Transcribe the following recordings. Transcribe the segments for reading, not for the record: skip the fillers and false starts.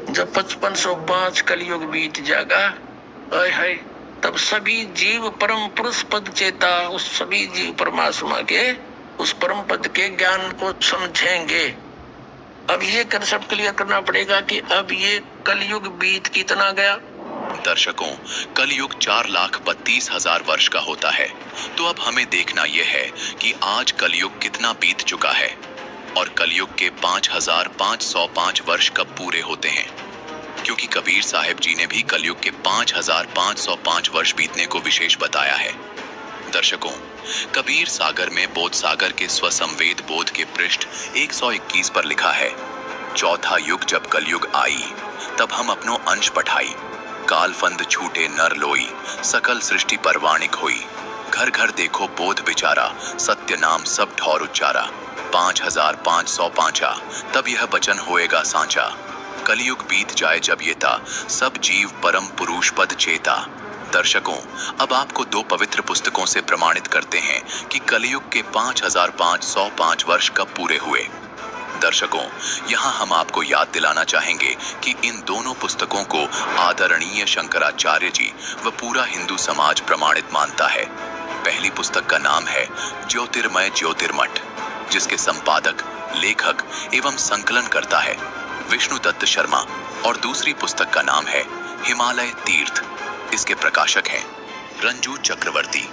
जब 5505 कलयुग बीत जाएगा, हाय हाय, तब सभी जीव परम पुरुष पद चेता उस सभी जीव परमात्मा के उस परम पद के ज्ञान को समझेंगे। अब ये कंसेप्ट क्लियर करना पड़ेगा कि अब ये कलयुग बीत कितना गया। दर्शकों, कलयुग 4,32,000 वर्ष का होता है, तो अब हमें देखना यह है कि आज कलयुग कितना बीत चुका है और कलयुग के 5,505 वर्ष कब पूरे होते हैं, क्योंकि कबीर साहिब जी ने भी कलयुग के 5,505 वर्ष बीतने को विशेष बताया है। दर्शकों, कबीर सागर में बोध सागर के स्वसंवेद बोध के पृष्ठ 121 पर लिखा है, चौथा युग जब कलयुग आई, तब हम अपनो अंश पठाई, काल फंद छूटे नर लोई, सकल सृष्टि परवाणिक हुई, घर घर देखो बोध बिचारा, सत्य नाम सब ठौर उच्चारा, 5,505 तब यह वचन होएगा सांचा, कलयुग बीत जाए जब ये ता, सब जीव परम पुरुष पद चेता। दर्शकों, अब आपको दो पवित्र पुस्तकों से प्रमाणित करते हैं कि कलयुग के 5,505 वर्ष कब पूरे हुए। दर्शकों, यहाँ हम आपको याद दिलाना चाहेंगे कि इन दोनों पुस्तकों को आदरणीय शंकराचार्य जी व पूरा हिंदू समाज प्रमाणित मानता है। पहली पुस्तक का नाम है ज्योतिर्मय ज्योतिर्मठ, जिसके संपादक, लेखक एवं संकलन करता है विष्णु दत्त शर्मा, और दूसरी पुस्तक का नाम है हिमालय तीर्थ, इसके प्रकाशक हैं रंजू चक्रवर्ती।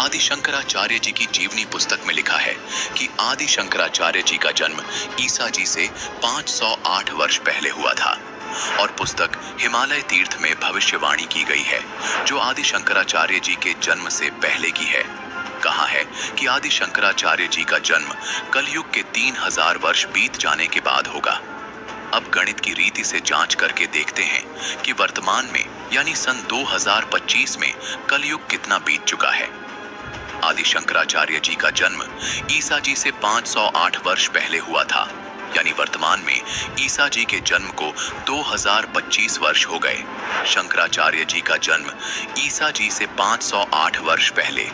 आदि शंकराचार्य जी की जीवनी पुस्तक में लिखा है कि आदि शंकराचार्य जी का जन्म ईसा जी से 508 वर्ष पहले हुआ था, और पुस्तक हिमालय तीर्थ में भविष्यवाणी की गई है जो आदि शंकराचार्य जी के जन्म से पहले की है। कहा है कि आदि शंकराचार्य जी का जन्म कलयुग के 3000 वर्ष बीत जाने के बाद होगा। अब गणित की रीति से जांच करके देखते हैं कि वर्तमान में यानी सन 2025 में कलयुग कितना बीत चुका है। आदि शंकराचार्य जी का जन्म ईसा जी से 508 वर्ष पहले हुआ था, यानी वर्तमान में ईसा जी के जन्म को 2025 वर्ष हो गए। शंकराचार्य जी का जन्म ईसा जी से 508 वर्ष पहले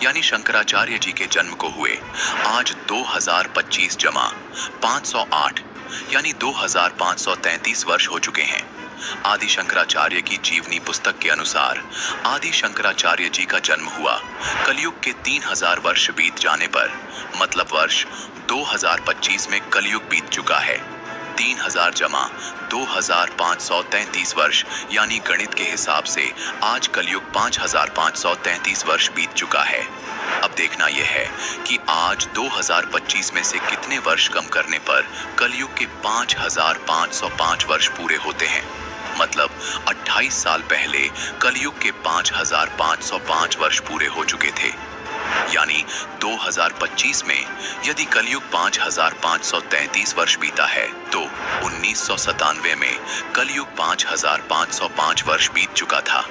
यानी शंकराचार्य जी के जन्म को हुए आज 2025 जमा 508 यानी 2533 वर्ष हो चुके हैं। आदि शंकराचार्य की जीवनी पुस्तक के अनुसार आदि शंकराचार्य जी का जन्म हुआ कलयुग के 3000 वर्ष बीत जाने पर, मतलब वर्ष 2025 में कलयुग बीत चुका है। 3000 जमा 2533 वर्ष यानी गणित के हिसाब से आज कलयुग 5533 वर्ष बीत चुका है। अब देखना यह है कि आज 2025 में से कितने वर्ष कम करने पर कलयुग के 5505 वर्ष पूरे होते हैं। मतलब 28 साल पहले कलयुग के 5505 वर्ष पूरे हो चुके थे। यानी 2025 में यदि कलयुग 5533 वर्ष बीता है तो 1997 में कलयुग 5505 वर्ष बीत चुका था।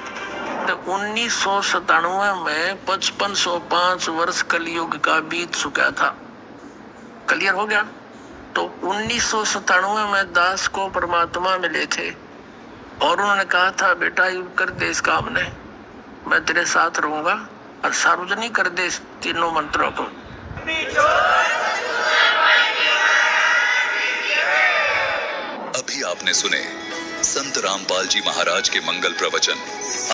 तो 1997 में 5505 वर्ष कलयुग का बीत चुका था। क्लियर हो गया? तो 1997 में दास को परमात्मा मिले थे और उन्होंने कहा था, बेटा यू कर दे इस काम ने, मैं तेरे साथ रहूंगा, और सार्वजनिक कर दे इस तीनों मंत्रों को। अभी आपने सुने संत रामपाल जी महाराज के मंगल प्रवचन।